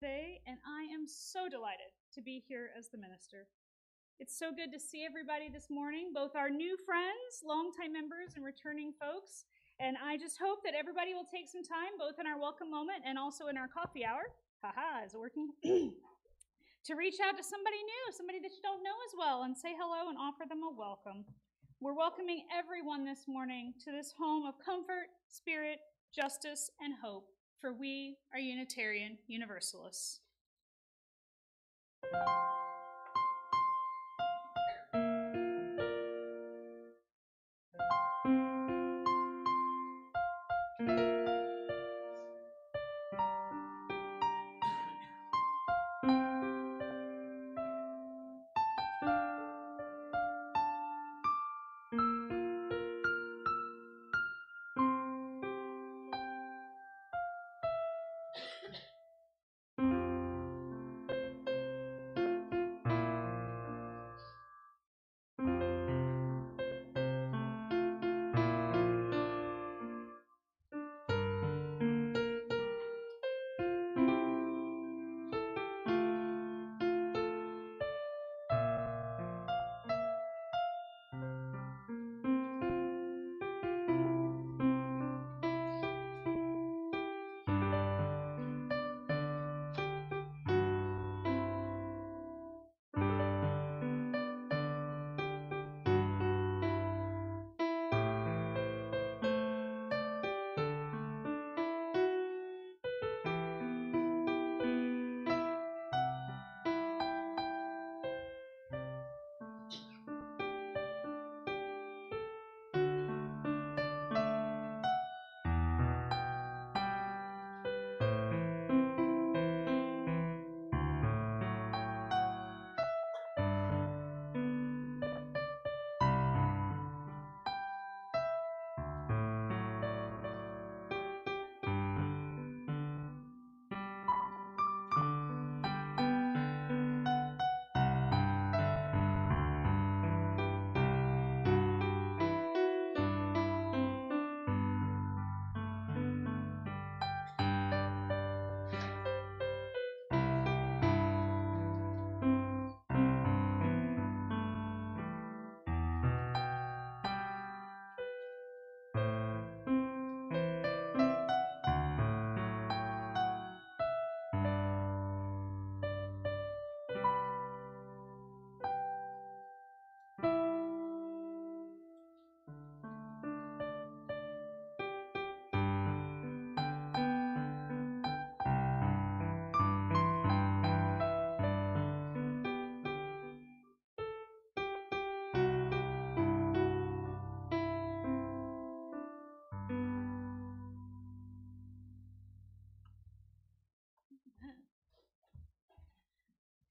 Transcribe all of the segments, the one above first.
birthday, and I am so delighted to be here as the minister. It's so good to see everybody this morning, both our new friends, longtime members, and returning folks. And I just hope that everybody will take some time, both in our welcome moment and also in our coffee hour. Haha, is it working? To reach out to somebody new, somebody that you don't know as well, and say hello and offer them a welcome. We're welcoming everyone this morning to this home of comfort, spirit, justice, and hope, for we are Unitarian Universalists.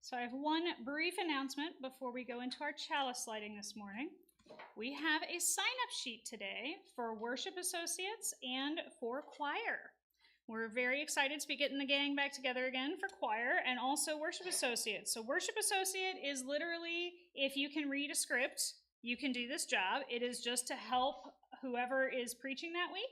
So I have one brief announcement before we go into our chalice lighting this morning. We have a sign-up sheet today for worship associates and for choir. We're very excited to be getting the gang back together again for choir and also worship associates. So worship associate is literally, if you can read a script, you can do this job. It is just to help whoever is preaching that week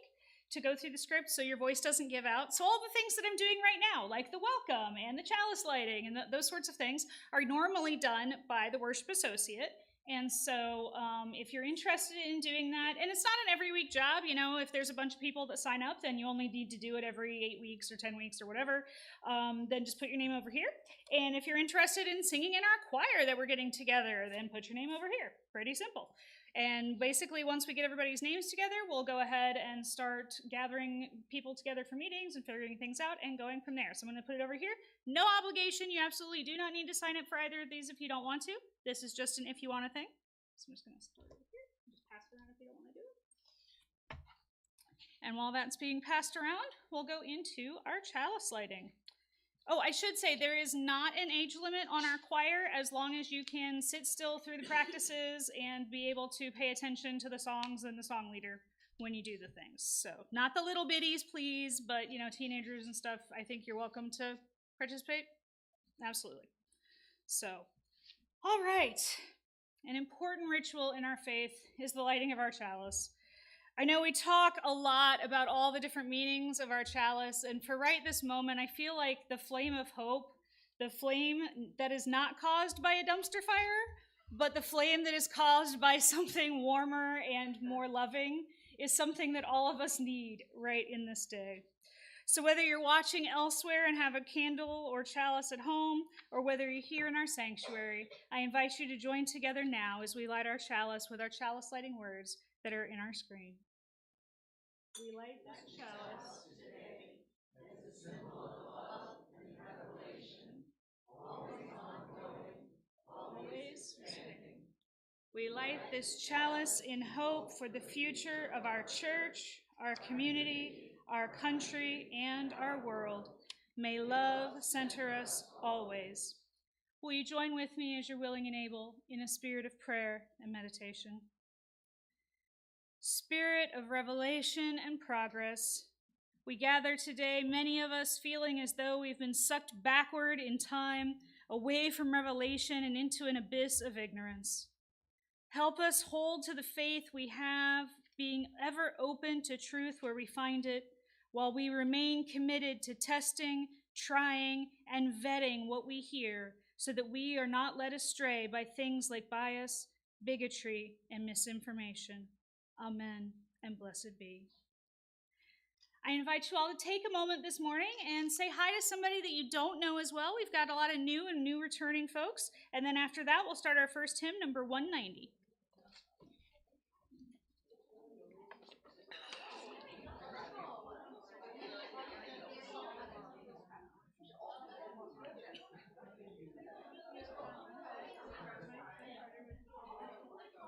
to go through the script so your voice doesn't give out. So all the things that I'm doing right now, like the welcome and the chalice lighting and those sorts of things, are normally done by the worship associate. And so if you're interested in doing that, and it's not an every week job, you know, if there's a bunch of people that sign up, then you only need to do it every 8 weeks or 10 weeks or whatever, then just put your name over here. And if you're interested in singing in our choir that we're getting together, then put your name over here. Pretty simple. And basically, once we get everybody's names together, we'll go ahead and start gathering people together for meetings and figuring things out and going from there. So I'm going to put it over here. No obligation. You absolutely do not need to sign up for either of these if you don't want to. This is just an if you want to thing. So I'm just going to start over here. Just pass it around if you don't want to do it. And while that's being passed around, we'll go into our chalice lighting. Oh, I should say there is not an age limit on our choir as long as you can sit still through the practices and be able to pay attention to the songs and the song leader when you do the things. So not the little bitties, please, but you know, teenagers and stuff, I think you're welcome to participate. Absolutely. So, all right. An important ritual in our faith is the lighting of our chalice. I know we talk a lot about all the different meanings of our chalice, and for right this moment, I feel like the flame of hope, the flame that is not caused by a dumpster fire, but the flame that is caused by something warmer and more loving, is something that all of us need right in this day. So, whether you're watching elsewhere and have a candle or chalice at home, or whether you're here in our sanctuary, I invite you to join together now as we light our chalice with our chalice lighting words that are in our screen. We light this chalice today as a symbol of love and revelation, always ongoing, always expanding. We light this chalice in hope for the future of our church, our community, our country, and our world. May love center us always. Will you join with me as you're willing and able in a spirit of prayer and meditation? Spirit of revelation and progress, we gather today, many of us feeling as though we've been sucked backward in time, away from revelation and into an abyss of ignorance. Help us hold to the faith we have, being ever open to truth where we find it, while we remain committed to testing, trying, and vetting what we hear so that we are not led astray by things like bias, bigotry, and misinformation. Amen, and blessed be. I invite you all to take a moment this morning and say hi to somebody that you don't know as well. We've got a lot of new returning folks. And then after that, we'll start our first hymn, number 190.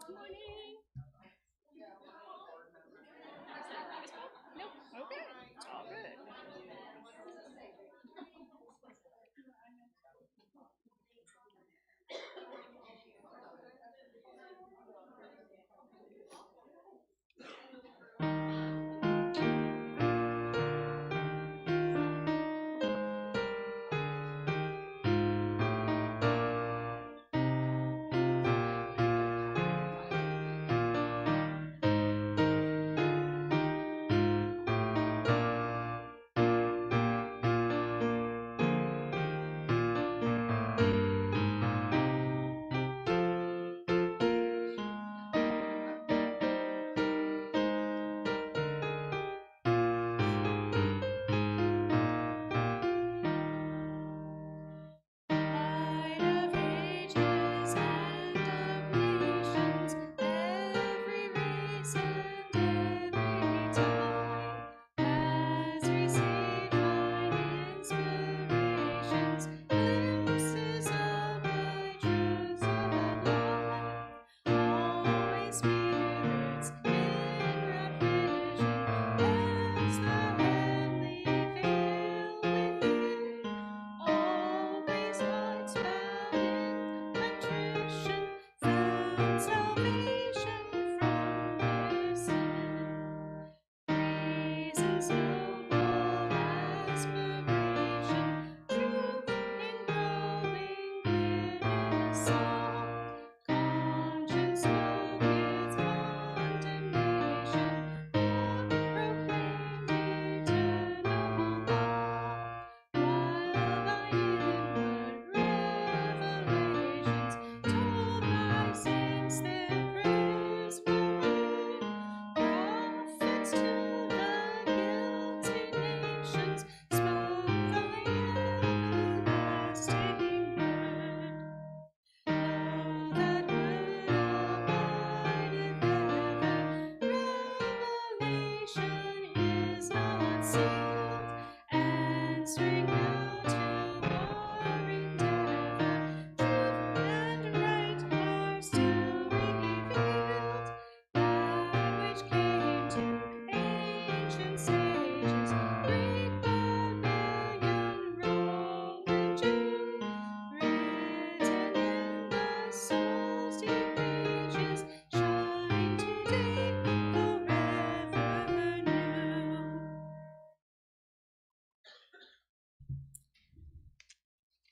Good morning. Nope. Okay. It's all good.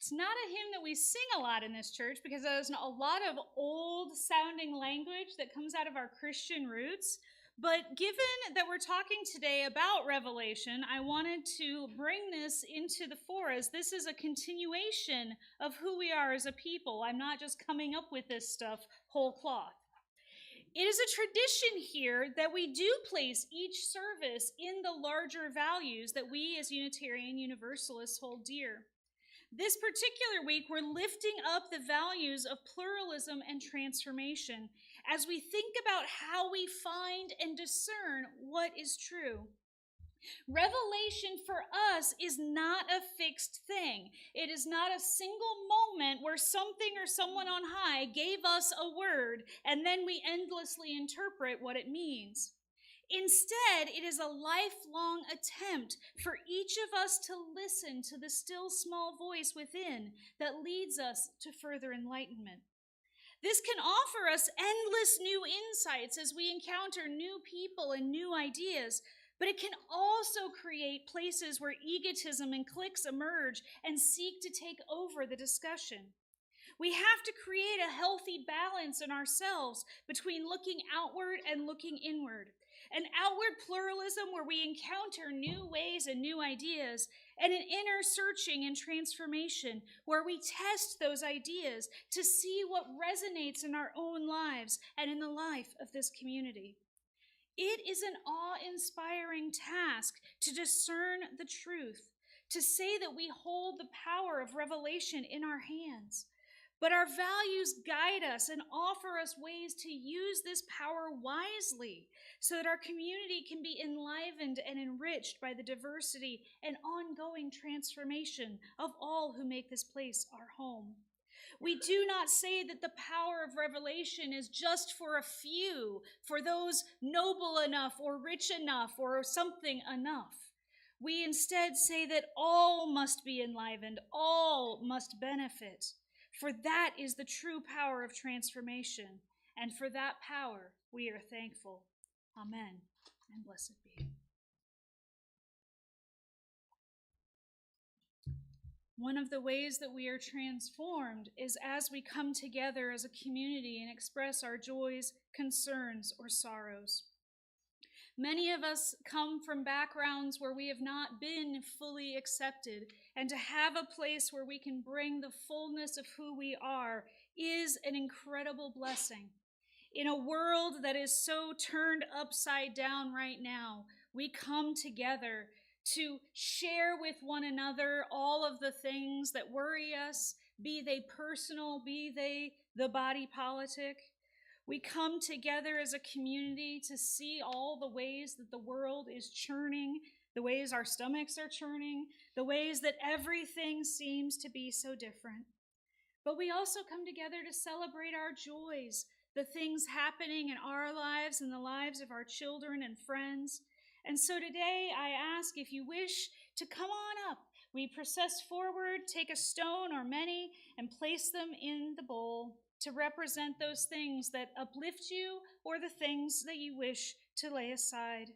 It's not a hymn that we sing a lot in this church because there's a lot of old sounding language that comes out of our Christian roots. But given that we're talking today about Revelation, I wanted to bring this into the fore as this is a continuation of who we are as a people. I'm not just coming up with this stuff whole cloth. It is a tradition here that we do place each service in the larger values that we as Unitarian Universalists hold dear. This particular week, we're lifting up the values of pluralism and transformation as we think about how we find and discern what is true. Revelation for us is not a fixed thing. It is not a single moment where something or someone on high gave us a word and then we endlessly interpret what it means. Instead, it is a lifelong attempt for each of us to listen to the still small voice within that leads us to further enlightenment. This can offer us endless new insights as we encounter new people and new ideas, but it can also create places where egotism and cliques emerge and seek to take over the discussion. We have to create a healthy balance in ourselves between looking outward and looking inward. An outward pluralism where we encounter new ways and new ideas, and an inner searching and transformation where we test those ideas to see what resonates in our own lives and in the life of this community. It is an awe-inspiring task to discern the truth, to say that we hold the power of revelation in our hands. But our values guide us and offer us ways to use this power wisely so that our community can be enlivened and enriched by the diversity and ongoing transformation of all who make this place our home. We do not say that the power of revelation is just for a few, for those noble enough or rich enough or something enough. We instead say that all must be enlivened, all must benefit. For that is the true power of transformation, and for that power we are thankful. Amen, and blessed be. One of the ways that we are transformed is as we come together as a community and express our joys, concerns, or sorrows. Many of us come from backgrounds where we have not been fully accepted, and to have a place where we can bring the fullness of who we are is an incredible blessing. In a world that is so turned upside down right now, we come together to share with one another all of the things that worry us, be they personal, be they the body politic. We come together as a community to see all the ways that the world is churning, the ways our stomachs are churning, the ways that everything seems to be so different. But we also come together to celebrate our joys, the things happening in our lives and the lives of our children and friends. And so today I ask if you wish to come on up. We process forward, take a stone or many, and place them in the bowl to represent those things that uplift you or the things that you wish to lay aside.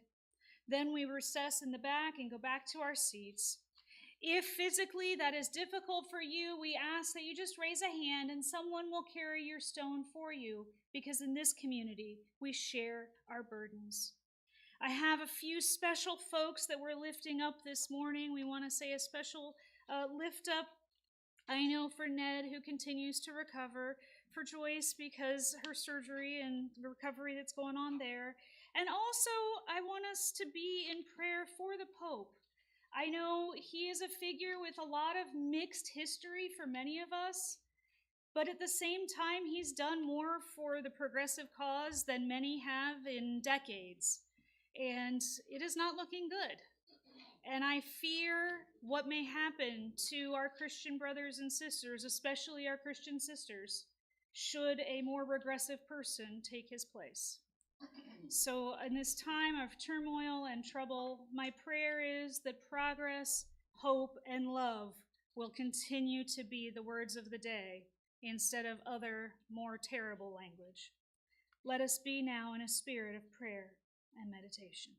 Then we recess in the back and go back to our seats. If physically that is difficult for you, we ask that you just raise a hand and someone will carry your stone for you, because in this community, we share our burdens. I have a few special folks that we're lifting up this morning. We want to say a special lift up, I know, for Ned, who continues to recover, for Joyce because her surgery and the recovery that's going on there. And also, I want us to be in prayer for the Pope. I know he is a figure with a lot of mixed history for many of us, but at the same time, he's done more for the progressive cause than many have in decades. And it is not looking good. And I fear what may happen to our Christian brothers and sisters, especially our Christian sisters, should a more regressive person take his place. So in this time of turmoil and trouble, my prayer is that progress, hope, and love will continue to be the words of the day instead of other, more terrible language. Let us be now in a spirit of prayer and meditation.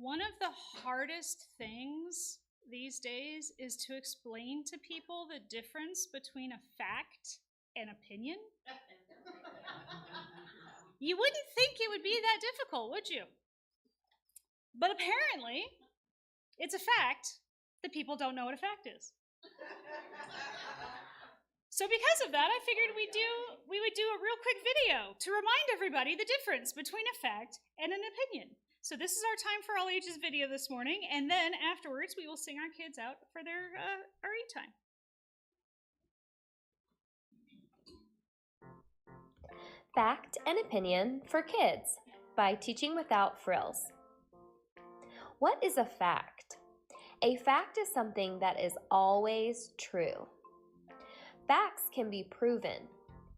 one of the hardest things these days is to explain to people the difference between a fact and opinion. You wouldn't think it would be that difficult, would you? But apparently, it's a fact that people don't know what a fact is. So because of that, I figured we would do a real quick video to remind everybody the difference between a fact and an opinion. So this is our Time for All Ages video this morning, and then afterwards we will sing our kids out for their RE time. Fact and Opinion for Kids by Teaching Without Frills. What is a fact? A fact is something that is always true. Facts can be proven.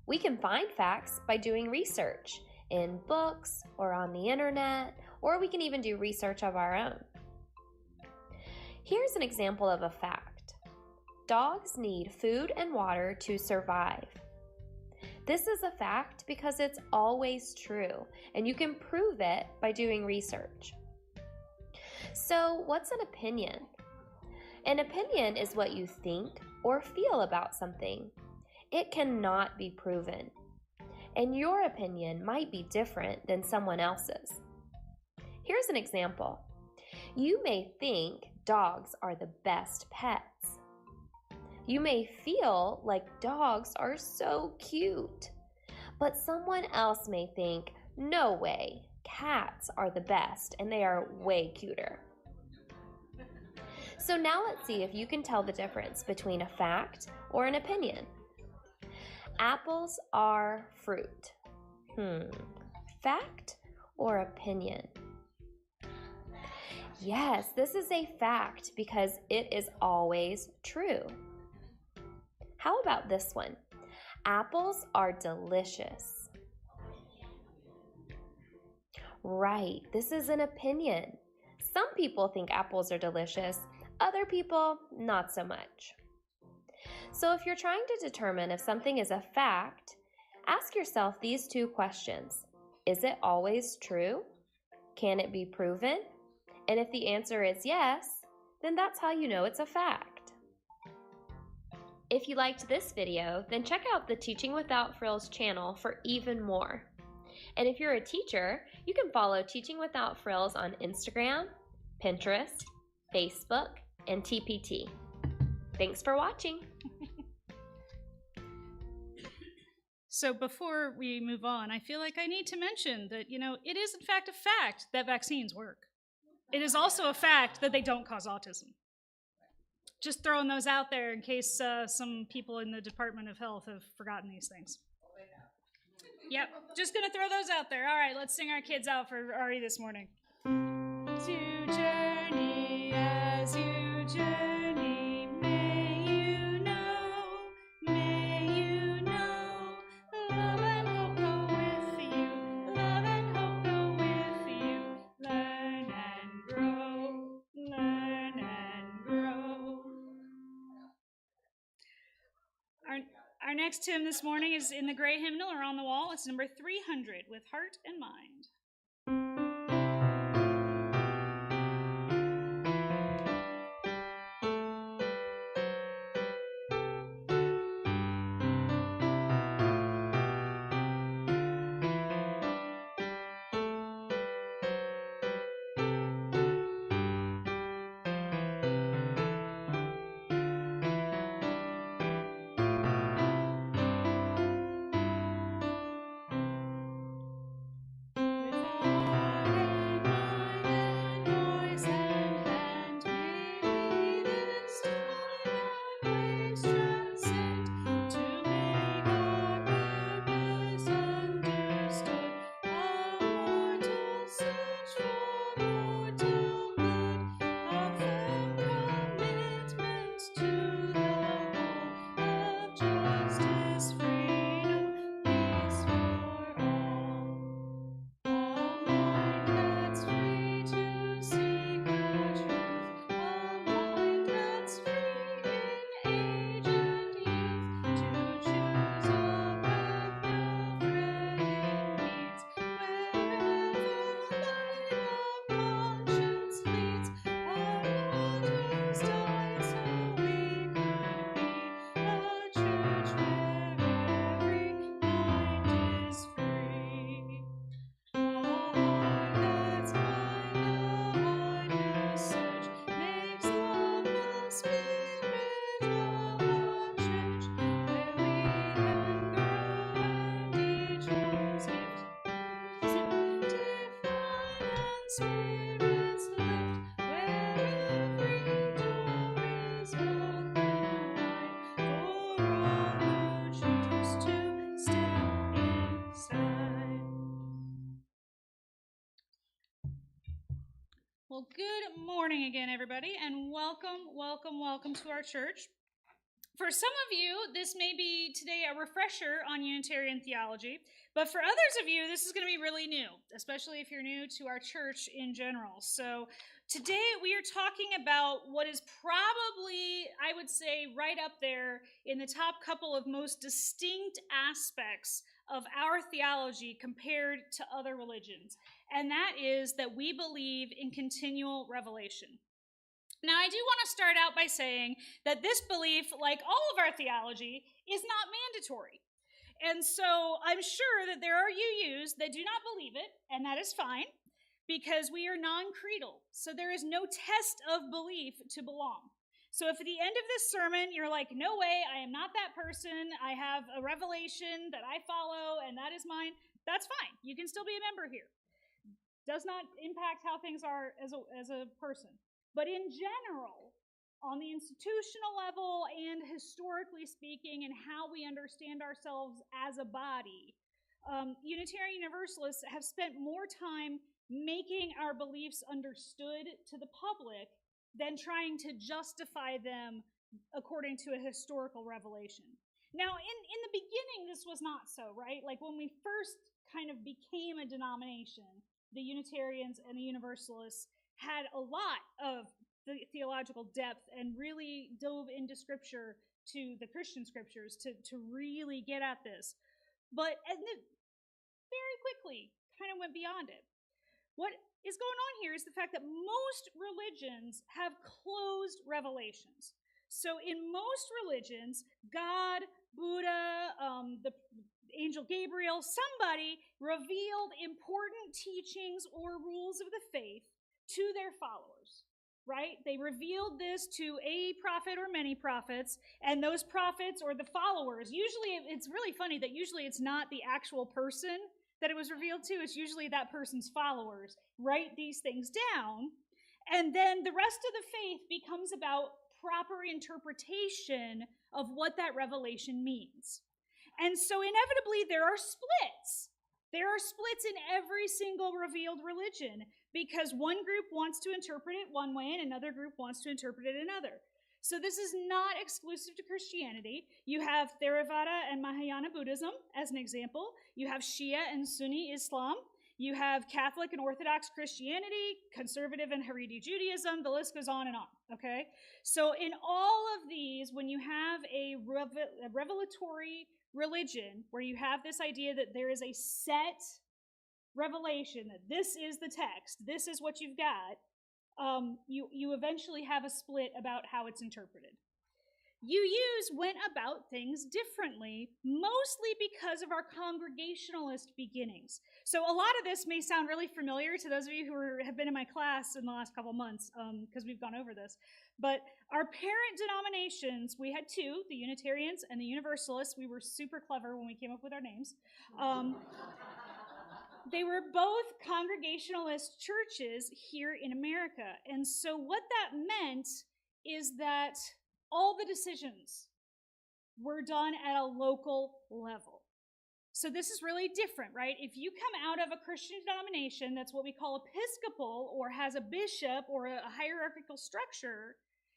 We can find facts by doing research in books or on the internet, or we can even do research of our own. Here's an example of a fact. Dogs need food and water to survive. This is a fact because it's always true, and you can prove it by doing research. So, what's an opinion? An opinion is what you think or feel about something. It cannot be proven, and your opinion might be different than someone else's. Here's an example. You may think dogs are the best pets. You may feel like dogs are so cute, but someone else may think, no way, cats are the best and they are way cuter. So now let's see if you can tell the difference between a fact or an opinion. Apples are fruit. Fact or opinion? Yes, this is a fact because it is always true. How about this one? Apples are delicious. Right, this is an opinion. Some people think apples are delicious, other people not so much. So if you're trying to determine if something is a fact, ask yourself these two questions. Is it always true? Can it be proven? And if the answer is yes, then that's how you know it's a fact. If you liked this video, then check out the Teaching Without Frills channel for even more. And if you're a teacher, you can follow Teaching Without Frills on Instagram, Pinterest, Facebook, and TPT. Thanks for watching. So before we move on, I feel like I need to mention that, it is in fact a fact that vaccines work. It is also a fact that they don't cause autism. Just throwing those out there in case some people in the Department of Health have forgotten these things. Yep, just gonna throw those out there. All right, let's sing our kids out for RE this morning. To journey as you journey, may you know, love and hope go with you, love and hope go with you, learn and grow, learn and grow. Our next hymn this morning is in the gray hymnal or on the wall. It's number 300, With Heart and Mind. With Well, good morning again, everybody, and welcome, welcome, welcome to our church. For some of you, this may be today a refresher on Unitarian theology, but for others of you, this is going to be really new, especially if you're new to our church in general. So today we are talking about what is probably, I would say, right up there in the top couple of most distinct aspects of our theology compared to other religions, and that is that we believe in continual revelation. Now, I do want to start out by saying that this belief, like all of our theology, is not mandatory. And so I'm sure that there are UUs that do not believe it, and that is fine, because we are non-creedal. So there is no test of belief to belong. So if at the end of this sermon you're like, no way, I am not that person, I have a revelation that I follow, and that is mine, that's fine. You can still be a member here. Does not impact how things are as a person. But in general, on the institutional level and historically speaking, and how we understand ourselves as a body, Unitarian Universalists have spent more time making our beliefs understood to the public than trying to justify them according to a historical revelation. Now, in the beginning, this was not so, right? Like when we first kind of became a denomination, the Unitarians and the Universalists had a lot of theological depth and really dove into scripture, to the Christian scriptures, to really get at this. But and it very quickly kind of went beyond it. What is going on here is the fact that most religions have closed revelations. So in most religions, God, Buddha, the angel Gabriel, somebody revealed important teachings or rules of the faith to their followers, right? They revealed this to a prophet or many prophets, and those prophets or the followers, usually it's really funny that usually it's not the actual person that it was revealed to, it's usually that person's followers, write these things down, and then the rest of the faith becomes about proper interpretation of what that revelation means. And so inevitably there are splits. There are splits in every single revealed religion because one group wants to interpret it one way and another group wants to interpret it another. So this is not exclusive to Christianity. You have Theravada and Mahayana Buddhism as an example. You have Shia and Sunni Islam. You have Catholic and Orthodox Christianity, conservative and Haredi Judaism. The list goes on and on, okay? So in all of these, when you have a revelatory religion where you have this idea that there is a set revelation, that this is the text, this is what you've got, you eventually have a split about how it's interpreted. UUs went about things differently, mostly because of our Congregationalist beginnings. So a lot of this may sound really familiar to those of you who have been in my class in the last couple months, because we've gone over this. But our parent denominations, we had two, the Unitarians and the Universalists. We were super clever when we came up with our names. They were both Congregationalist churches here in America. And so what that meant is that all the decisions were done at a local level. So this is really different, right? If you come out of a Christian denomination that's what we call Episcopal or has a bishop or a hierarchical structure,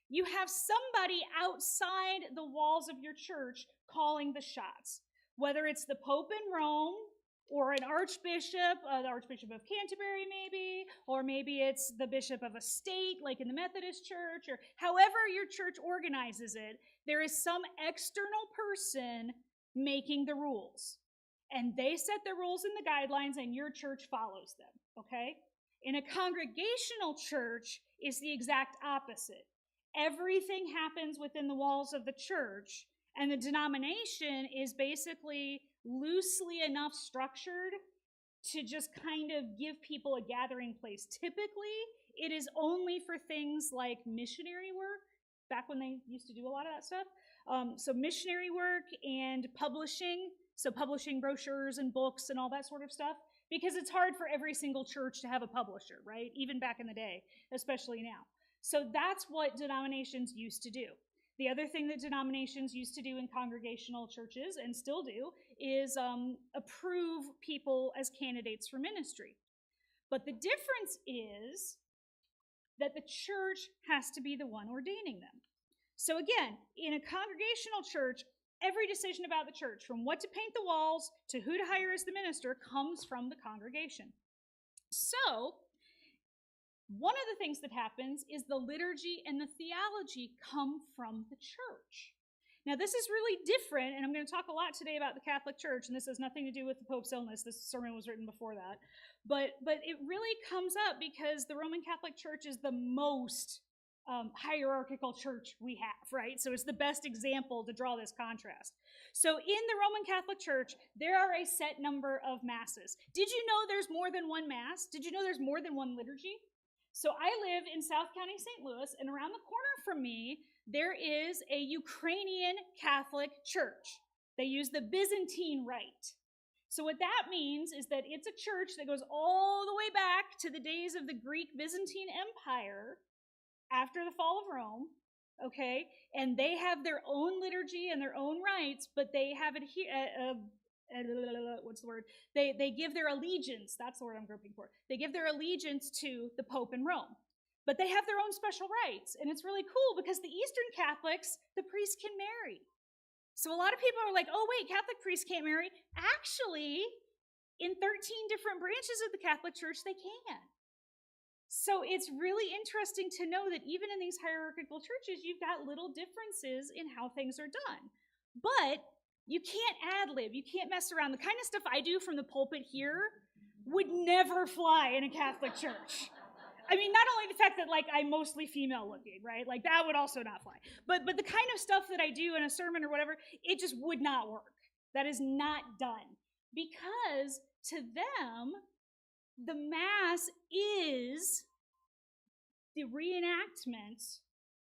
you have somebody outside the walls of your church calling the shots. Whether it's the Pope in Rome or an archbishop, the Archbishop of Canterbury maybe, or maybe it's the bishop of a state like in the Methodist Church, or however your church organizes it, there is some external person making the rules. And they set the rules and the guidelines and your church follows them, okay? In a congregational church, it's the exact opposite. Everything happens within the walls of the church, and the denomination is basically loosely enough structured to just kind of give people a gathering place. Typically, it is only for things like missionary work, back when they used to do a lot of that stuff. So missionary work and publishing, so publishing brochures and books and all that sort of stuff, because it's hard for every single church to have a publisher, right? Even back in the day, especially now. So that's what denominations used to do. The other thing that denominations used to do in congregational churches, and still do, is approve people as candidates for ministry. But the difference is that the church has to be the one ordaining them. So again, in a congregational church, every decision about the church, from what to paint the walls to who to hire as the minister, comes from the congregation. So, one of the things that happens is the liturgy and the theology come from the church. Now, this is really different, and I'm going to talk a lot today about the Catholic Church, and this has nothing to do with the Pope's illness. This sermon was written before that. But it really comes up because the Roman Catholic Church is the most hierarchical church we have, right? So it's the best example to draw this contrast. So in the Roman Catholic Church, there are a set number of masses. Did you know there's more than one mass? Did you know there's more than one liturgy? So I live in South County, St. Louis, and around the corner from me, there is a Ukrainian Catholic church. They use the Byzantine rite. So what that means is that it's a church that goes all the way back to the days of the Greek Byzantine Empire after the fall of Rome, okay? And they have their own liturgy and their own rites, but they have what's the word? They give their allegiance, that's the word I'm groping for. They give their allegiance to the Pope in Rome. But they have their own special rites, and it's really cool because the Eastern Catholics, the priests can marry. So a lot of people are like, oh wait, Catholic priests can't marry. Actually, in 13 different branches of the Catholic Church, they can. So it's really interesting to know that even in these hierarchical churches, you've got little differences in how things are done. But you can't ad-lib, you can't mess around. The kind of stuff I do from the pulpit here would never fly in a Catholic church. I mean, not only the fact that, like, I'm mostly female looking, right? Like, that would also not fly. But the kind of stuff that I do in a sermon or whatever, it just would not work. That is not done. Because to them, the Mass is the reenactment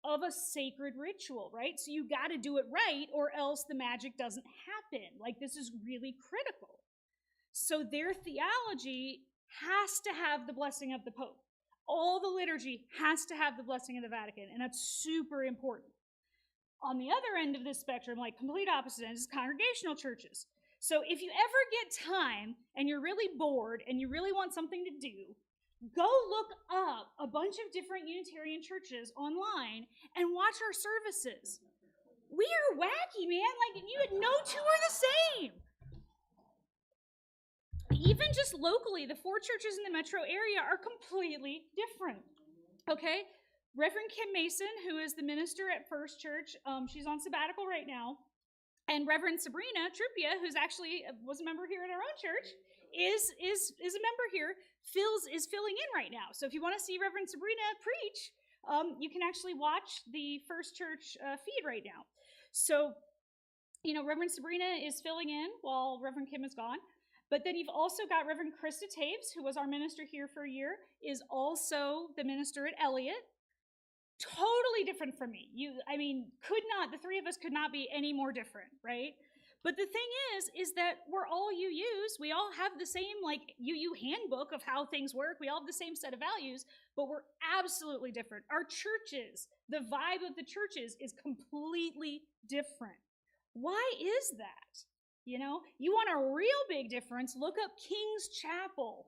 of a sacred ritual, right? So you got to do it right, or else the magic doesn't happen. Like, this is really critical. So their theology has to have the blessing of the Pope. All the liturgy has to have the blessing of the Vatican, and that's super important. On the other end of this spectrum, like complete opposite end, is congregational churches. So if you ever get time and you're really bored and you really want something to do, go look up a bunch of different Unitarian churches online and watch our services. We are wacky, man. Like, no two are the same. Even just locally, the 4 churches in the metro area are completely different. Okay? Reverend Kim Mason, who is the minister at First Church, she's on sabbatical right now. And Reverend Sabrina Trupia, who's actually was a member here at our own church, is a member here, is filling in right now. So if you want to see Reverend Sabrina preach, you can actually watch the First Church feed right now. So, Reverend Sabrina is filling in while Reverend Kim is gone. But then you've also got Reverend Krista Taves, who was our minister here for a year, is also the minister at Elliott. Totally different from me. The 3 of us could not be any more different, right? But the thing is that we're all UUs. We all have the same, UU handbook of how things work. We all have the same set of values, but we're absolutely different. Our churches, the vibe of the churches is completely different. Why is that? You want a real big difference, look up King's Chapel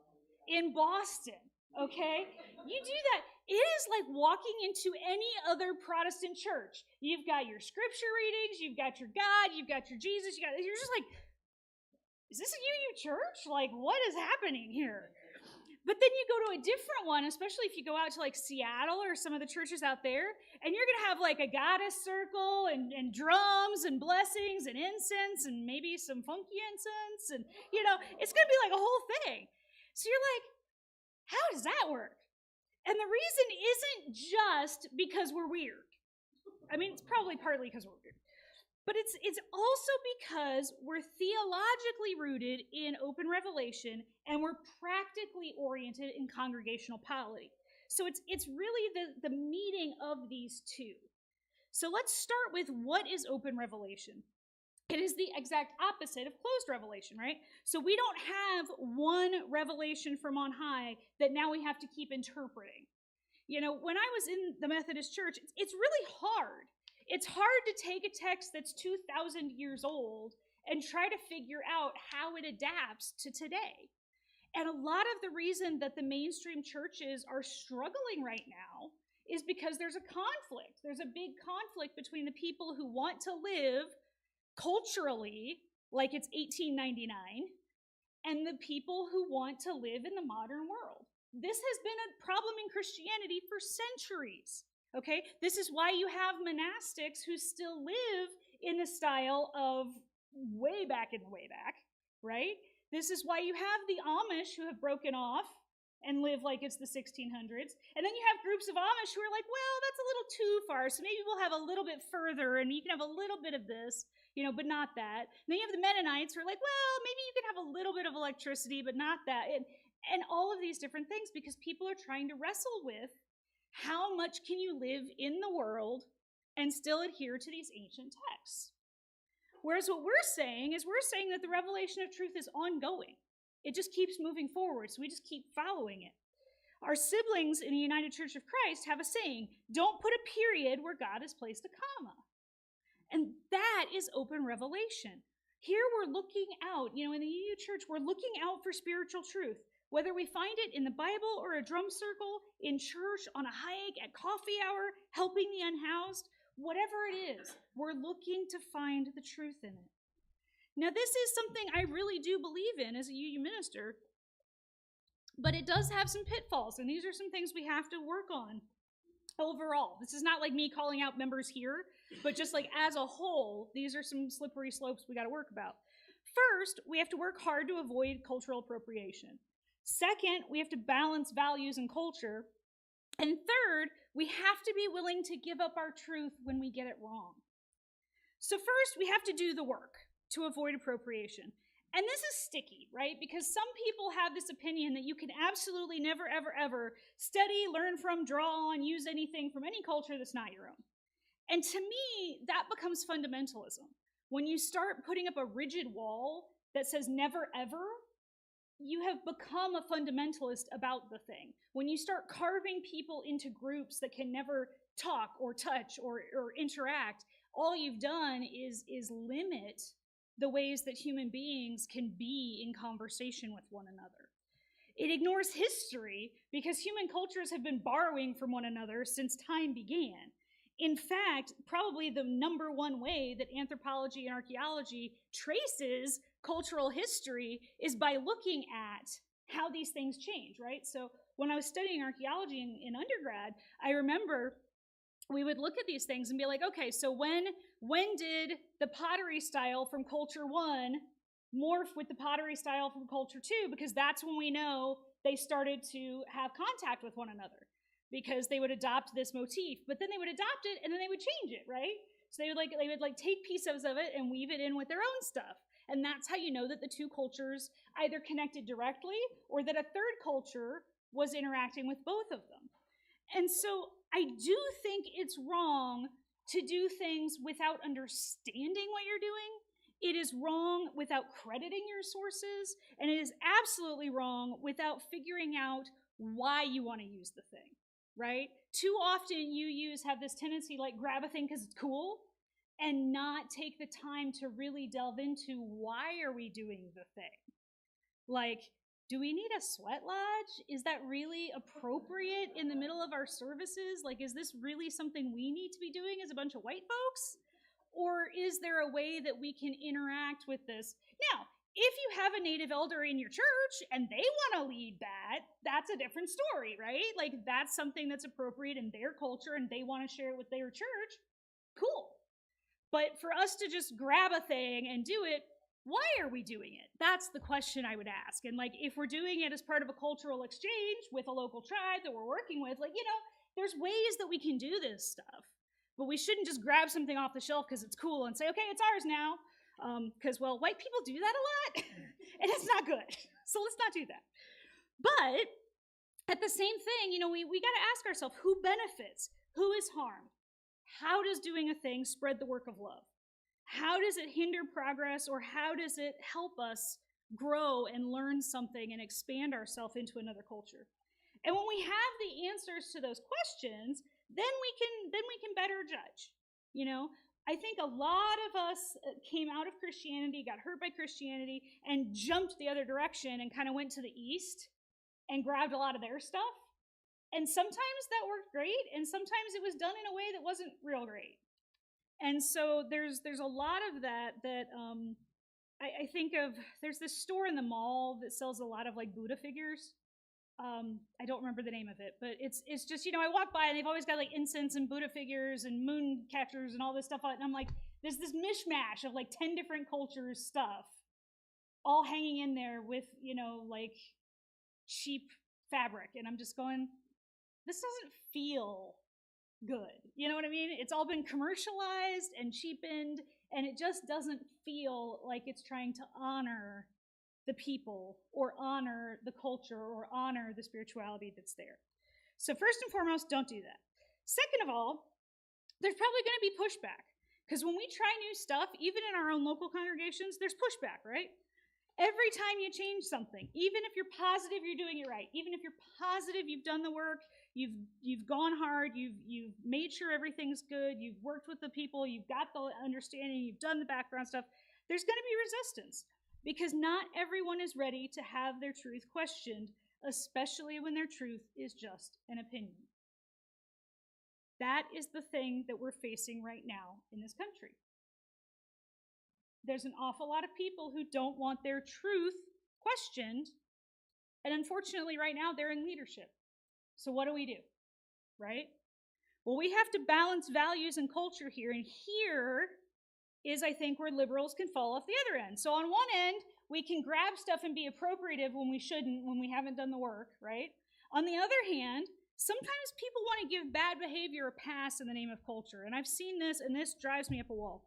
in Boston, okay? You do that. It is like walking into any other Protestant church. You've got your scripture readings, you've got your God, you've got your Jesus, you're just like, is this a UU church? Like, what is happening here? But then you go to a different one, especially if you go out to Seattle or some of the churches out there, and you're going to have a goddess circle and drums and blessings and incense and maybe some funky incense. And, it's going to be a whole thing. So you're like, how does that work? And the reason isn't just because we're weird. I mean, it's probably partly because we're weird. But it's also because we're theologically rooted in open revelation and we're practically oriented in congregational polity. So it's really the meeting of these two. So let's start with what is open revelation. It is the exact opposite of closed revelation, right? So we don't have one revelation from on high that now we have to keep interpreting. When I was in the Methodist Church, it's really hard. It's hard to take a text that's 2,000 years old and try to figure out how it adapts to today. And a lot of the reason that the mainstream churches are struggling right now is because there's a conflict. There's a big conflict between the people who want to live culturally like it's 1899 and the people who want to live in the modern world. This has been a problem in Christianity for centuries, okay? This is why you have monastics who still live in the style of way back in the way back, right? This is why you have the Amish who have broken off and live like it's the 1600s. And then you have groups of Amish who are like, well, that's a little too far, so maybe we'll have a little bit further, and you can have a little bit of this, but not that. And then you have the Mennonites who are like, well, maybe you can have a little bit of electricity, but not that. And all of these different things, because people are trying to wrestle with how much can you live in the world and still adhere to these ancient texts. Whereas what we're saying that the revelation of truth is ongoing. It just keeps moving forward, so we just keep following it. Our siblings in the United Church of Christ have a saying, don't put a period where God has placed a comma. And that is open revelation. Here we're looking out, in the UU Church, we're looking out for spiritual truth. Whether we find it in the Bible or a drum circle, in church, on a hike, at coffee hour, helping the unhoused, whatever it is, we're looking to find the truth in it. Now, this is something I really do believe in as a UU minister, but it does have some pitfalls, and these are some things we have to work on overall. This is not like me calling out members here, but just like as a whole, these are some slippery slopes we got to work about. First, we have to work hard to avoid cultural appropriation. Second, we have to balance values and culture. And third, we have to be willing to give up our truth when we get it wrong. So first, we have to do the work to avoid appropriation. And this is sticky, right? Because some people have this opinion that you can absolutely never, ever, ever study, learn from, draw on, use anything from any culture that's not your own. And to me, that becomes fundamentalism. When you start putting up a rigid wall that says never, ever, you have become a fundamentalist about the thing. When you start carving people into groups that can never talk or touch or interact, all you've done is limit the ways that human beings can be in conversation with one another. It ignores history because human cultures have been borrowing from one another since time began. In fact, probably the number one way that anthropology and archaeology traces cultural history is by looking at how these things change, right? So when I was studying archaeology in undergrad, I remember we would look at these things and be like, okay, so when did the pottery style from culture 1 morph with the pottery style from culture 2? Because that's when we know they started to have contact with one another, because they would adopt this motif, but then they would adopt it and then they would change it, right? So they would take pieces of it and weave it in with their own stuff. And that's how you know that the two cultures either connected directly or that a third culture was interacting with both of them. And so I do think it's wrong to do things without understanding what you're doing. It is wrong without crediting your sources, and it is absolutely wrong without figuring out why you want to use the thing, right? Too often UUs have this tendency like grab a thing because it's cool and not take the time to really delve into why are we doing the thing. Like, do we need a sweat lodge? Is that really appropriate in the middle of our services? Like, is this really something we need to be doing as a bunch of white folks? Or is there a way that we can interact with this? Now, if you have a Native elder in your church and they want to lead that, that's a different story, right? Like, that's something that's appropriate in their culture and they want to share it with their church. Cool. But for us to just grab a thing and do it, why are we doing it? That's the question I would ask. And like, if we're doing it as part of a cultural exchange with a local tribe that we're working with, like, there's ways that we can do this stuff. But we shouldn't just grab something off the shelf because it's cool and say, okay, it's ours now. Because, well, white people do that a lot, and it's not good. So let's not do that. But at the same thing, we got to ask ourselves, who benefits? Who is harmed? How does doing a thing spread the work of love? How does it hinder progress, or how does it help us grow and learn something and expand ourselves into another culture? And when we have the answers to those questions, then we can better judge. I think a lot of us came out of Christianity, got hurt by Christianity, and jumped the other direction and kind of went to the East and grabbed a lot of their stuff. And sometimes that worked great, and sometimes it was done in a way that wasn't real great. And so there's a lot of that I think of. There's this store in the mall that sells a lot of like Buddha figures. I don't remember the name of it, but it's just, I walk by and they've always got like incense and Buddha figures and moon catchers and all this stuff on it, and I'm like, there's this mishmash of like 10 different cultures stuff all hanging in there with, like cheap fabric, and I'm just going, this doesn't feel good. You know what I mean? It's all been commercialized and cheapened, and it just doesn't feel like it's trying to honor the people or honor the culture or honor the spirituality that's there. So first and foremost, don't do that. Second of all, there's probably going to be pushback, because when we try new stuff, even in our own local congregations, there's pushback, right? Every time you change something, even if you're positive you're doing it right, even if you're positive you've done the work, you've gone hard, you've made sure everything's good, you've worked with the people, you've got the understanding, you've done the background stuff, there's going to be resistance, because not everyone is ready to have their truth questioned, especially when their truth is just an opinion. That is the thing that we're facing right now in this country. There's an awful lot of people who don't want their truth questioned, and unfortunately right now they're in leadership. So what do we do, right? Well, we have to balance values and culture here, and here is, I think, where liberals can fall off the other end. So on one end, we can grab stuff and be appropriative when we shouldn't, when we haven't done the work, right? On the other hand, sometimes people want to give bad behavior a pass in the name of culture, and I've seen this, and this drives me up a wall.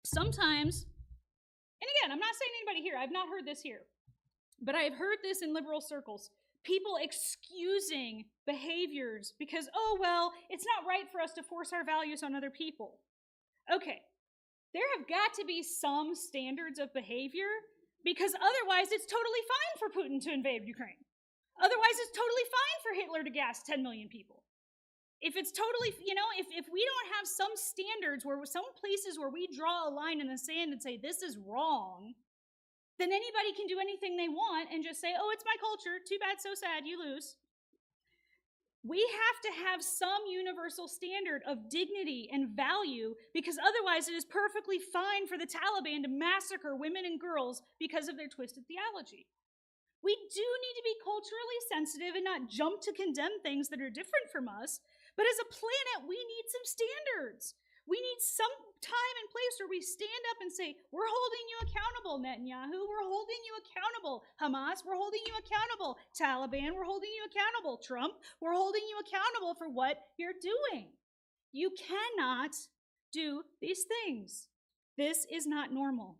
Sometimes, and again, I'm not saying anybody here, I've not heard this here, but I've heard this in liberal circles, people excusing behaviors because, oh, well, it's not right for us to force our values on other people. Okay, there have got to be some standards of behavior, because otherwise it's totally fine for Putin to invade Ukraine. Otherwise it's totally fine for Hitler to gas 10 million people. If it's totally, if we don't have some standards, where some places where we draw a line in the sand and say this is wrong, then anybody can do anything they want and just say, oh, it's my culture, too bad, so sad, you lose. We have to have some universal standard of dignity and value, because otherwise it is perfectly fine for the Taliban to massacre women and girls because of their twisted theology. We do need to be culturally sensitive and not jump to condemn things that are different from us, but as a planet, we need some standards. We need some time and place where we stand up and say, we're holding you accountable, Netanyahu. We're holding you accountable, Hamas. We're holding you accountable, Taliban. We're holding you accountable, Trump. We're holding you accountable for what you're doing. You cannot do these things. This is not normal.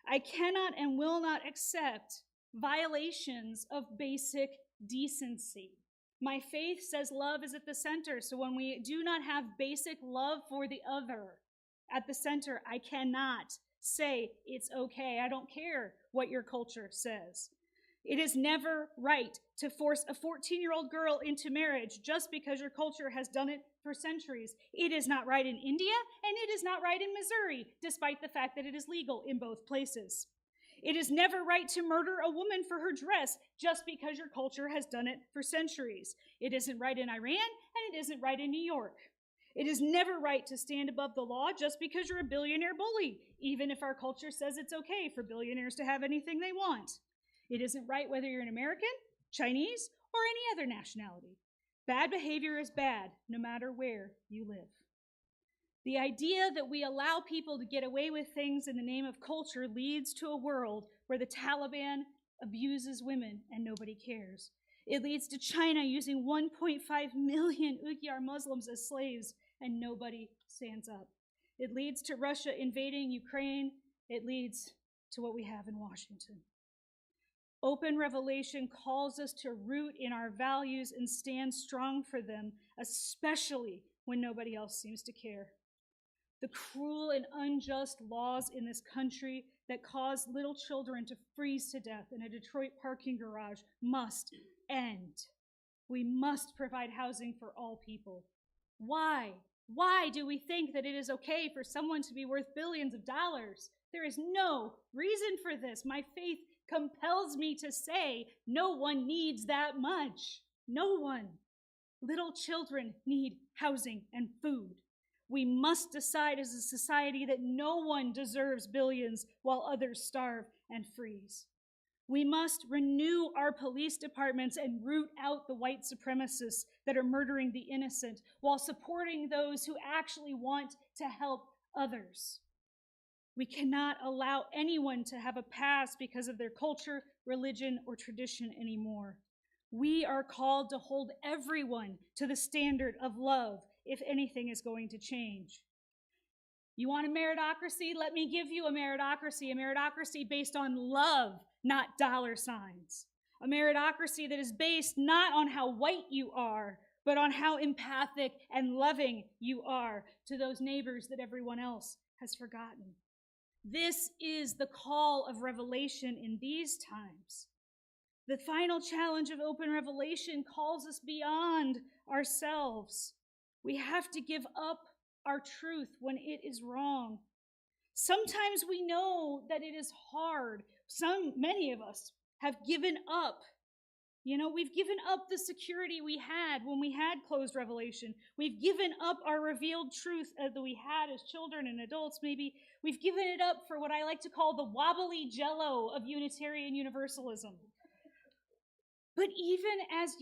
I cannot and will not accept violations of basic decency. My faith says love is at the center, so when we do not have basic love for the other at the center, I cannot say it's okay. I don't care what your culture says. It is never right to force a 14-year-old girl into marriage just because your culture has done it for centuries. It is not right in India, and it is not right in Missouri, despite the fact that it is legal in both places. It is never right to murder a woman for her dress just because your culture has done it for centuries. It isn't right in Iran, and it isn't right in New York. It is never right to stand above the law just because you're a billionaire bully, even if our culture says it's okay for billionaires to have anything they want. It isn't right whether you're an American, Chinese, or any other nationality. Bad behavior is bad, no matter where you live. The idea that we allow people to get away with things in the name of culture leads to a world where the Taliban abuses women and nobody cares. It leads to China using 1.5 million Uyghur Muslims as slaves and nobody stands up. It leads to Russia invading Ukraine. It leads to what we have in Washington. Open revelation calls us to root in our values and stand strong for them, especially when nobody else seems to care. The cruel and unjust laws in this country that cause little children to freeze to death in a Detroit parking garage must end. We must provide housing for all people. Why? Why do we think that it is okay for someone to be worth billions of dollars? There is no reason for this. My faith compels me to say no one needs that much. No one. Little children need housing and food. We must decide as a society that no one deserves billions while others starve and freeze. We must renew our police departments and root out the white supremacists that are murdering the innocent while supporting those who actually want to help others. We cannot allow anyone to have a pass because of their culture, religion, or tradition anymore. We are called to hold everyone to the standard of love if anything is going to change. You want a meritocracy? Let me give you a meritocracy based on love, not dollar signs. A meritocracy that is based not on how white you are, but on how empathic and loving you are to those neighbors that everyone else has forgotten. This is the call of revelation in these times. The final challenge of open revelation calls us beyond ourselves. We have to give up our truth when it is wrong. Sometimes we know that it is hard. Many of us have given up. We've given up the security we had when we had closed revelation. We've given up our revealed truth that we had as children and adults. Maybe we've given it up for what I like to call the wobbly jello of Unitarian Universalism. But even as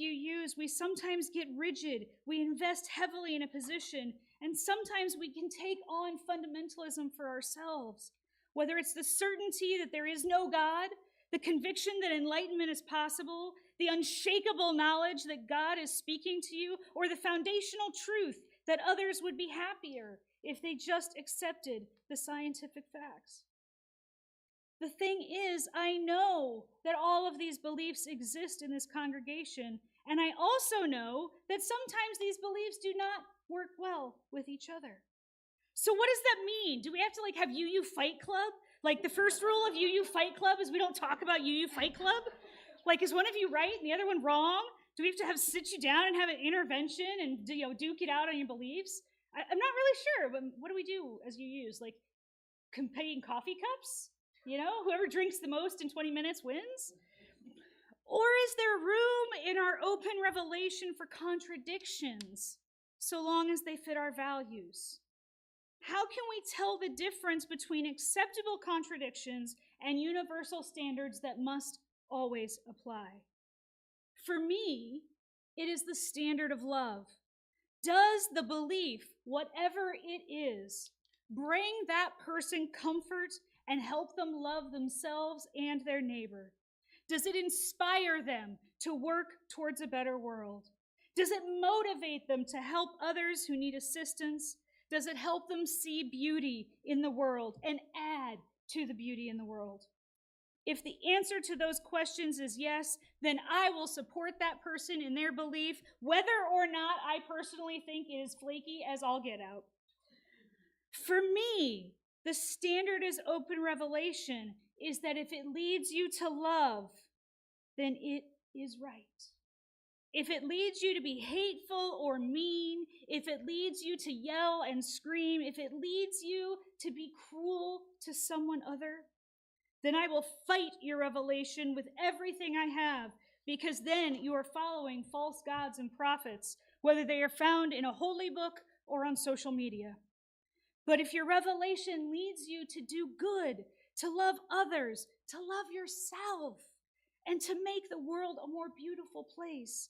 we sometimes get rigid. We invest heavily in a position, and sometimes we can take on fundamentalism for ourselves. Whether it's the certainty that there is no God, the conviction that enlightenment is possible, the unshakable knowledge that God is speaking to you, or the foundational truth that others would be happier if they just accepted the scientific facts. The thing is, I know that all of these beliefs exist in this congregation, and I also know that sometimes these beliefs do not work well with each other. So what does that mean? Do we have to have UU Fight Club? The first rule of UU Fight Club is we don't talk about UU Fight Club? Is one of you right and the other one wrong? Do we have to sit you down and have an intervention and duke it out on your beliefs? I'm not really sure, but what do we do as UUs? Competing coffee cups? Whoever drinks the most in 20 minutes wins? Or is there room in our open revelation for contradictions, so long as they fit our values? How can we tell the difference between acceptable contradictions and universal standards that must always apply? For me, it is the standard of love. Does the belief, whatever it is, bring that person comfort and help them love themselves and their neighbor? Does it inspire them to work towards a better world? Does it motivate them to help others who need assistance? Does it help them see beauty in the world and add to the beauty in the world? If the answer to those questions is yes, then I will support that person in their belief, whether or not I personally think it is flaky as all get out. For me, the standard is open revelation is that if it leads you to love, then it is right. If it leads you to be hateful or mean, if it leads you to yell and scream, if it leads you to be cruel to someone other, then I will fight your revelation with everything I have, because then you are following false gods and prophets, whether they are found in a holy book or on social media. But if your revelation leads you to do good, to love others, to love yourself, and to make the world a more beautiful place,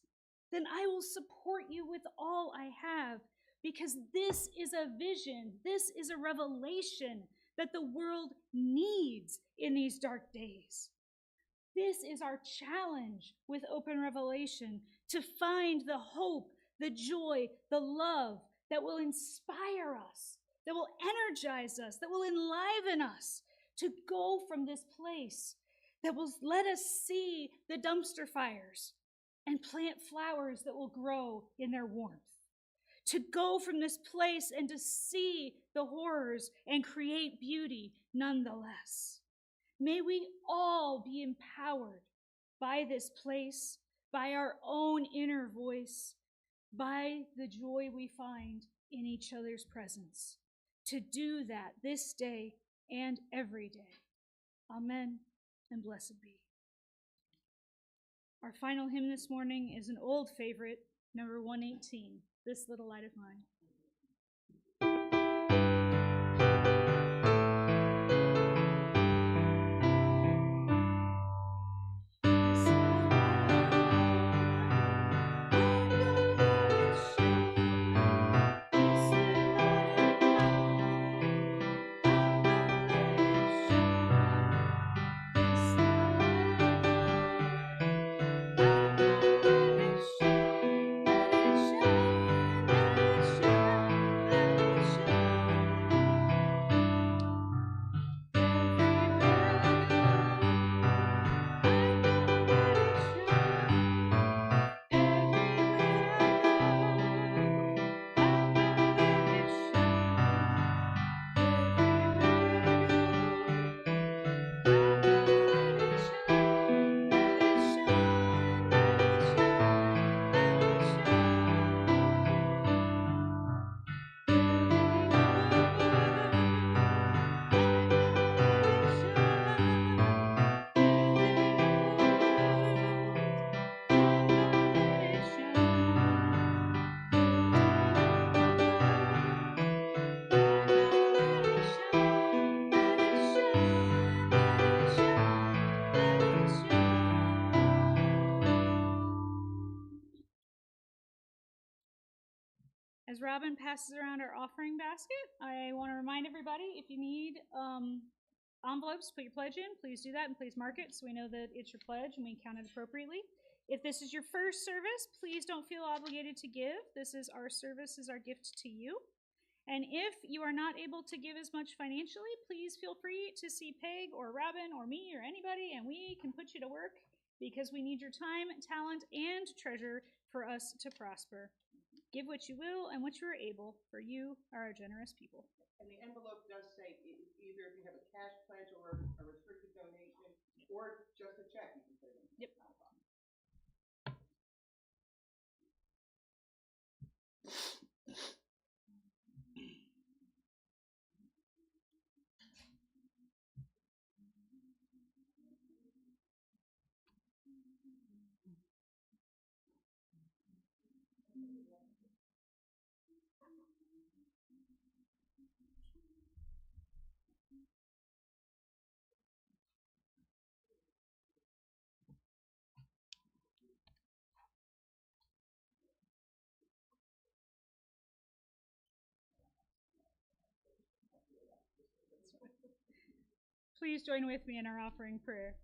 then I will support you with all I have, because this is a vision, this is a revelation that the world needs in these dark days. This is our challenge with open revelation, to find the hope, the joy, the love that will inspire us, that will energize us, that will enliven us to go from this place, that will let us see the dumpster fires and plant flowers that will grow in their warmth. To go from this place and to see the horrors and create beauty nonetheless. May we all be empowered by this place, by our own inner voice, by the joy we find in each other's presence, to do that this day and every day. Amen and blessed be. Our final hymn this morning is an old favorite, number 118, This Little Light of Mine. As Robin passes around our offering basket, I want to remind everybody, if you need envelopes to put your pledge in, please do that and please mark it so we know that it's your pledge and we count it appropriately. If this is your first service, please don't feel obligated to give. This is our service, is our gift to you. And if you are not able to give as much financially, please feel free to see Peg or Robin or me or anybody, and we can put you to work because we need your time, talent, and treasure for us to prosper. Give what you will and what you are able, for you are a generous people. And the envelope does say either if you have a cash pledge or a restricted donation, or just a check, you can put it in. Yep. Please join with me in our offering prayer.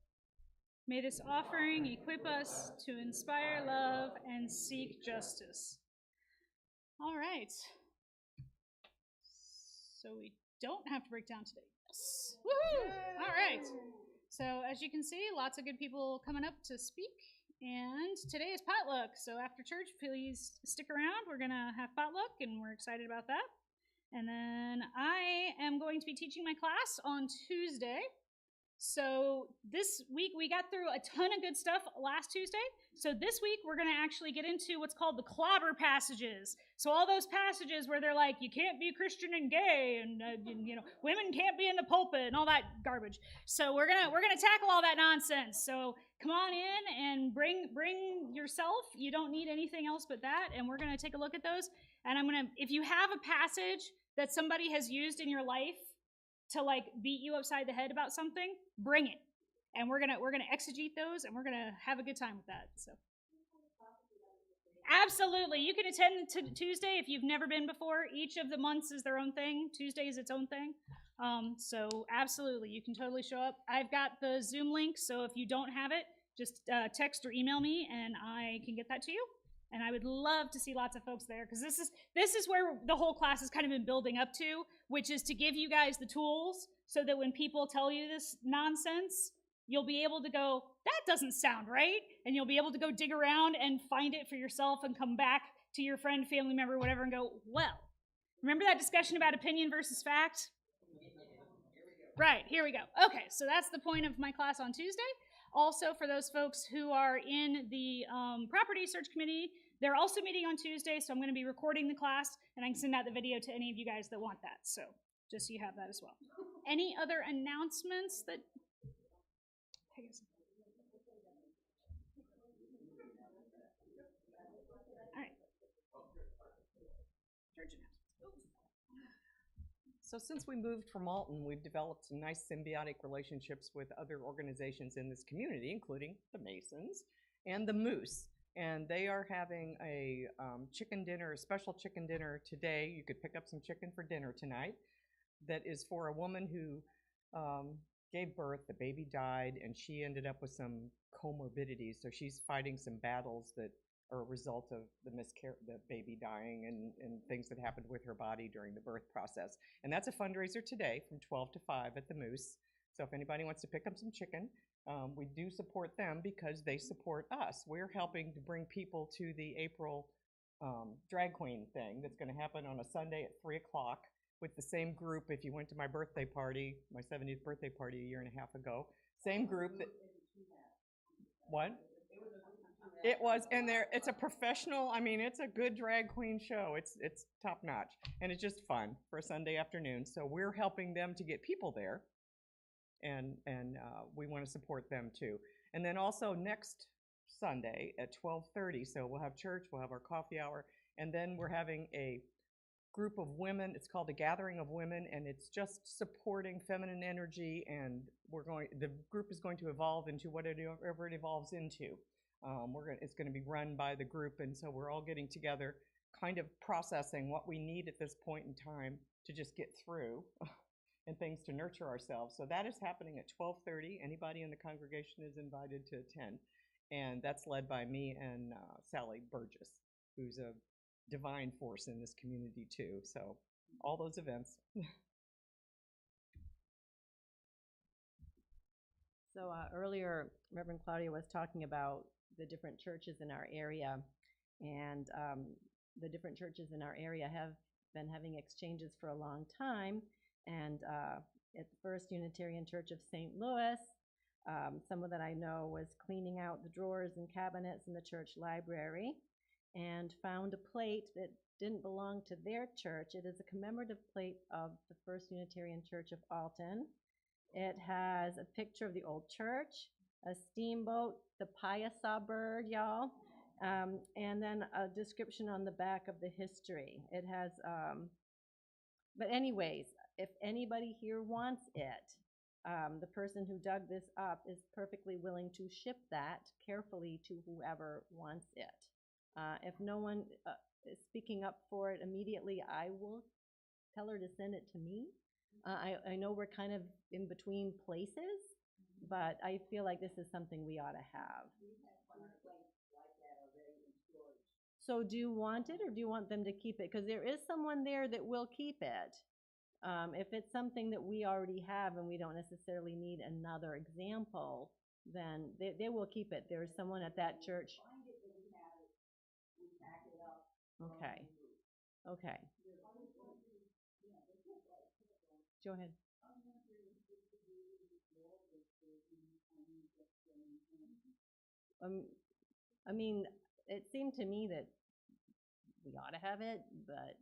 May this offering equip us to inspire love and seek justice. All right. So we don't have to break down today. Yes. Woohoo! All right. So as you can see, lots of good people coming up to speak. And today is potluck. So after church, please stick around. We're going to have potluck, and we're excited about that. And then I am going to be teaching my class on Tuesday. So this week we got through a ton of good stuff last Tuesday. So this week we're going to actually get into what's called the clobber passages. So all those passages where they're like, you can't be Christian and gay, and women can't be in the pulpit and all that garbage. So we're gonna tackle all that nonsense. So come on in and bring yourself. You don't need anything else but that. And we're gonna take a look at those. And if you have a passage that somebody has used in your life to like beat you upside the head about something, bring it. And we're gonna exegete those, and we're gonna have a good time with that. So absolutely, you can attend to Tuesday if you've never been before. Each of the months is their own thing. Tuesday is its own thing. So absolutely, you can totally show up. I've got the Zoom link, so if you don't have it, just text or email me, and I can get that to you. And I would love to see lots of folks there, because this is where the whole class has kind of been building up to, which is to give you guys the tools so that when people tell you this nonsense, you'll be able to go, that doesn't sound right, and you'll be able to go dig around and find it for yourself and come back to your friend, family member, whatever, and go, well, remember that discussion about opinion versus fact? Right, here we go. Okay, so that's the point of my class on Tuesday. Also, for those folks who are in the property search committee, They're also meeting on Tuesday, so I'm going to be recording the class, and I can send out the video to any of you guys that want that. So just so you have that as well. Any other announcements that... All right. Church announcements. So since we moved from Alton, we've developed some nice symbiotic relationships with other organizations in this community, including the Masons and the Moose. And they are having a chicken dinner, a special chicken dinner today. You could pick up some chicken for dinner tonight. That is for a woman who gave birth, the baby died, and she ended up with some comorbidities. So she's fighting some battles that are a result of the baby dying and things that happened with her body during the birth process. And that's a fundraiser today from 12 to 5 at the Moose. So if anybody wants to pick up some chicken, we do support them because they support us. We're helping to bring people to the April drag queen thing that's going to happen on a Sunday at 3 o'clock with the same group. If you went to my birthday party, my 70th birthday party a year and a half ago, same group that... What? It was, and it's a professional, I mean, it's a good drag queen show. It's top notch, and it's just fun for a Sunday afternoon. So we're helping them to get people there, and we want to support them too. And then also next Sunday at 12:30, so we'll have church, we'll have our coffee hour, and then we're having a group of women. It's called a Gathering of Women, and it's just supporting feminine energy, and the group is going to evolve into whatever it evolves into. It's going to be run by the group, and so we're all getting together, kind of processing what we need at this point in time to just get through and things to nurture ourselves. So that is happening at 12:30. Anybody in the congregation is invited to attend, and that's led by me and Sally Burgess, who's a divine force in this community too. So all those events. So earlier, Reverend Claudia was talking about the different churches in our area, and the different churches in our area have been having exchanges for a long time. And at the First Unitarian Church of St. Louis, someone that I know was cleaning out the drawers and cabinets in the church library and found a plate that didn't belong to their church. It is a commemorative plate of the First Unitarian Church of Alton. It has a picture of the old church, a steamboat, the Piasa bird, y'all, and then a description on the back of the history. It has, but anyways, if anybody here wants it, the person who dug this up is perfectly willing to ship that carefully to whoever wants it. If no one is speaking up for it immediately, I will tell her to send it to me. I know we're kind of in between places, but I feel like this is something we ought to have. So do you want it, or do you want them to keep it? Because there is someone there that will keep it. If it's something that we already have and we don't necessarily need another example, then they will keep it. There's someone at that church. Okay. Okay. Go ahead. I mean, it seemed to me that we ought to have it, but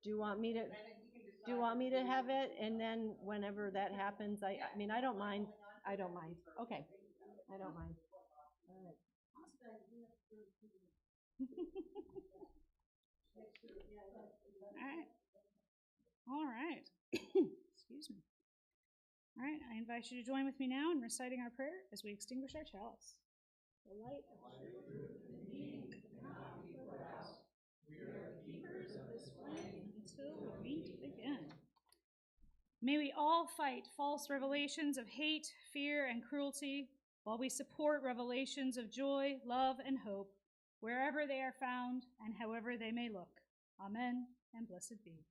do you want me to have it, and then whenever that happens, I mean, I don't mind. I don't mind. Okay. I don't mind. All right. All right. Excuse me. All right, I invite you to join with me now in reciting our prayer as we extinguish our chalice. The light of we are the keepers of this flame until we meet again. May we all fight false revelations of hate, fear, and cruelty, while we support revelations of joy, love, and hope, wherever they are found and however they may look. Amen, and blessed be.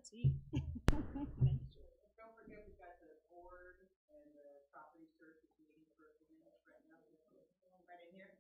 let's eat. Thank you. Don't forget, we got the board and the property search is meeting for a few minutes right now. Right in here.